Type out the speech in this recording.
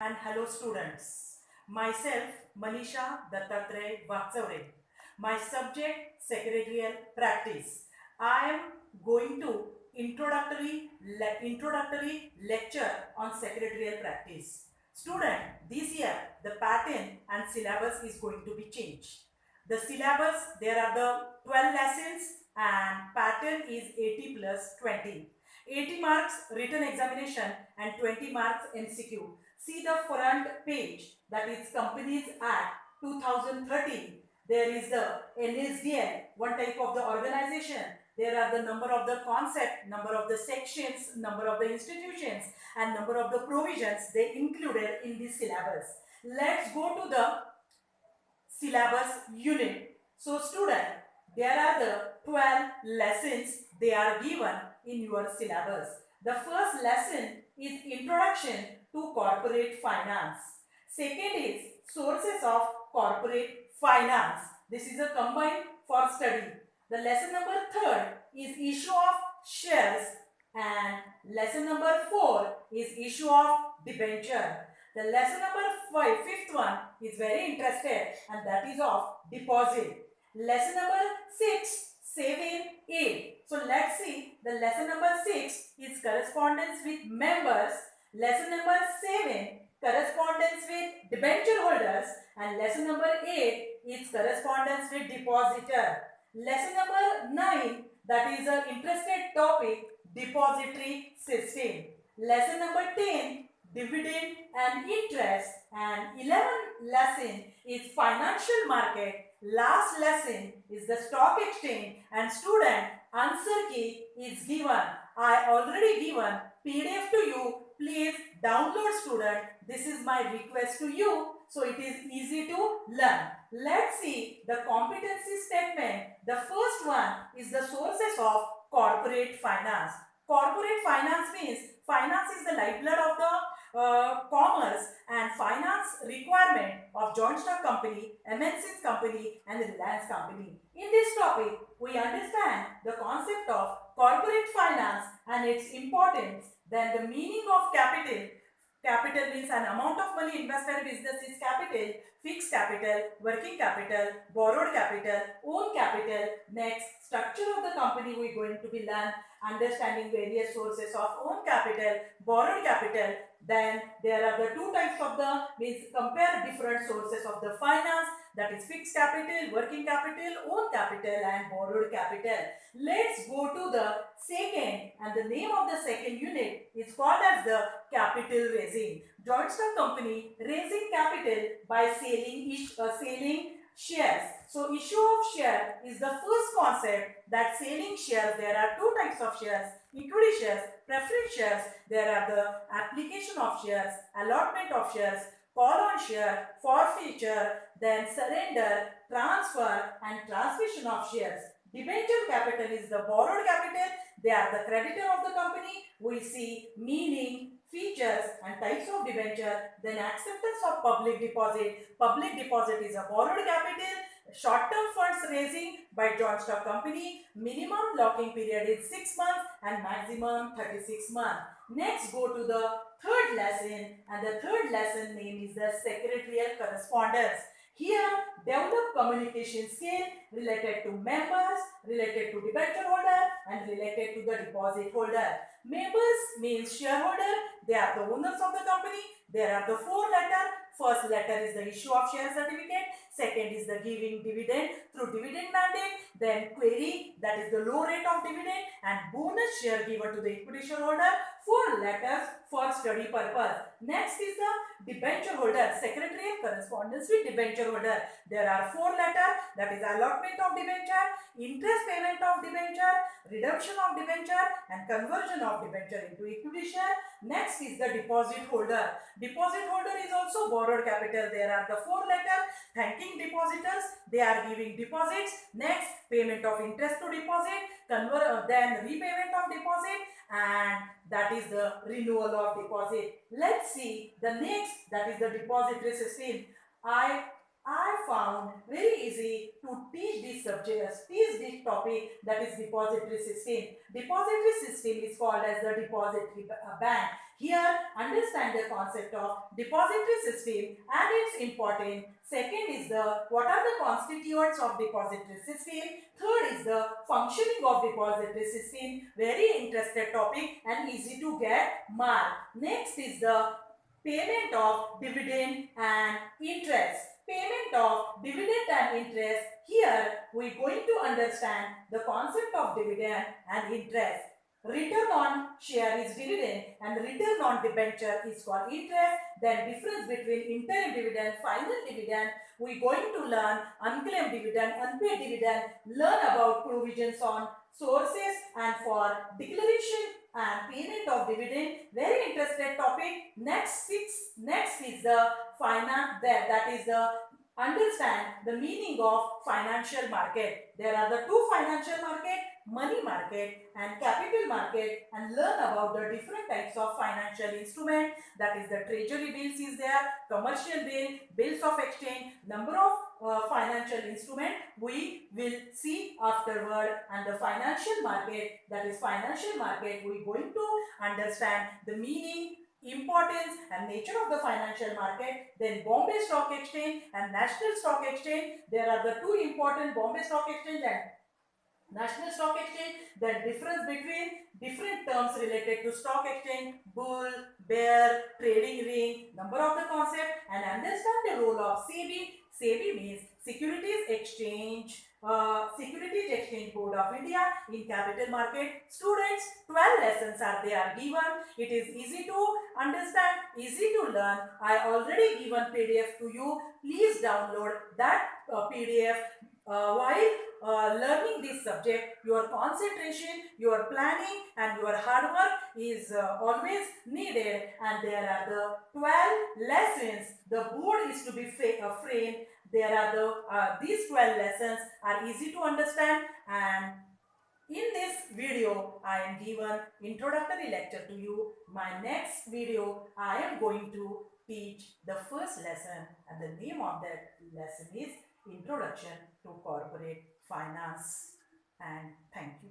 And hello students. Myself Manisha Dattatray Vatsavre. My subject secretarial practice. I am going to introductory lecture on secretarial practice. Student, this year the pattern and syllabus is going to be changed. The syllabus, there are the 12 lessons and pattern is 80 plus 20. 80 marks written examination and 20 marks MCQ. See the front page, that is Companies Act 2013. There is the NSDL, one type of the organization. There are the number of the concept, number of the sections, number of the institutions and number of the provisions they included in this syllabus. Let's go to the syllabus unit. So student, there are the 12 lessons they are given in your syllabus. The first lesson is Introduction to Corporate Finance. Second is Sources of Corporate Finance. This is a combined for study. The lesson number third is Issue of Shares and lesson number 4 is Issue of Debenture. The lesson number fifth one is very interested and that is of deposit. Lesson number 6, 7, 8. So let's see, the lesson number 6 is correspondence with members. Lesson number 7, correspondence with debenture holders. And lesson number 8 is correspondence with depositor. Lesson number 9, that is an interested topic, depository system. Lesson number 10, dividend and interest, and 11th lesson is financial market. Last lesson is the stock exchange, and student answer key is given. I already given PDF to you. Please download student. This is my request to you, so it is easy to learn. Let's see the competency statement. The first one is the sources of corporate finance. Corporate finance means finance is the lifeblood of the commerce and finance requirement of joint stock company, MNC's company and Reliance company. In this topic, we understand the concept of corporate finance and its importance, then the meaning of capital. Capital means an amount of money invested in business is capital, fixed capital, working capital, borrowed capital, own capital. Next, structure of the company we are going to be learn, understanding various sources of own capital, borrowed capital. Then there are the two types of the, means compare different sources of the finance, that is fixed capital, working capital, own capital and borrowed capital. Let's go to the second, and the name of the second unit is called as the capital raising. Joint stock company raising capital by selling shares. So issue of share is the first concept, that selling shares. There are two types of shares, equity shares, preference shares. There are the application of shares, allotment of shares, call on share, forfeiture, then surrender, transfer and transmission of shares. Debenture capital is the borrowed capital. They are the creditor of the company. We see meaning, features and types of debenture. Then acceptance of public deposit. Public deposit is a borrowed capital. Short-term funds raising by joint stock company. Minimum locking period is 6 months and maximum 36 months. Next, go to the third lesson, and the third lesson name is the secretarial correspondence. Here, develop communication skill related to members, related to debenture holder and related to the deposit holder. Members means shareholder, they are the owners of the company. There are the 4 letters. First letter is the issue of share certificate. Second is the giving dividend through dividend mandate. Then query, that is the low rate of dividend, and bonus share given to the equity shareholder. 4 letters for study purpose. Next is the debenture holder, secretarial correspondence with debenture holder. There are 4 letters, that is allotment of debenture, interest payment of debenture, redemption of debenture and conversion of debenture into equity share. Next is the deposit holder. Deposit holder is also borrowed capital. There are the 4 letters, thanking depositors, they are giving deposits. Next, payment of interest to deposit, then repayment of deposit, and that is the renewal of deposit. Let's see the next, that is the depository system. I found very easy to teach this subject, teach this topic, that is depository system. Depository system is called as the depository bank. Here, understand the concept of depository system and its importance. Second is what are the constituents of depository system. Third is the functioning of depository system. Very interested topic and easy to get mark. Next is the payment of dividend and interest. Payment of dividend and interest. Here we are going to understand the concept of dividend and interest. Return on share is dividend and return on debenture is called interest. Then difference between interim dividend, final dividend. We are going to learn unclaimed dividend, unpaid dividend, learn about provisions on sources and for declaration and payment of dividend. Very interested topic. Next is the finance. That is the understand the meaning of financial market. There are the two financial market, money market and capital market, and learn about the different types of financial instrument. That is the treasury bills is there, commercial bill, bills of exchange, number of financial instrument we will see afterward. And the financial market, that is financial market, we going to understand the meaning, importance and nature of the financial market. Then Bombay Stock Exchange and National Stock Exchange, there are the two important, Bombay Stock Exchange and National Stock Exchange. The difference between different terms related to stock exchange, bull, bear, trading ring, number of the concept, and understand the role of SEBI. SEBI means Securities Exchange Board of India in capital market. Students, 12 lessons are given. It is easy to understand, easy to learn. I already given PDF to you. Please download that PDF. While learning this subject, your concentration, your planning and your hard work is always needed, and there are the 12 lessons. The board is to be framed. There are these 12 lessons are easy to understand, and in this video I am given introductory lecture to you. My next video I am going to teach the first lesson, and the name of that lesson is Introduction to Corporate Finance. And thank you.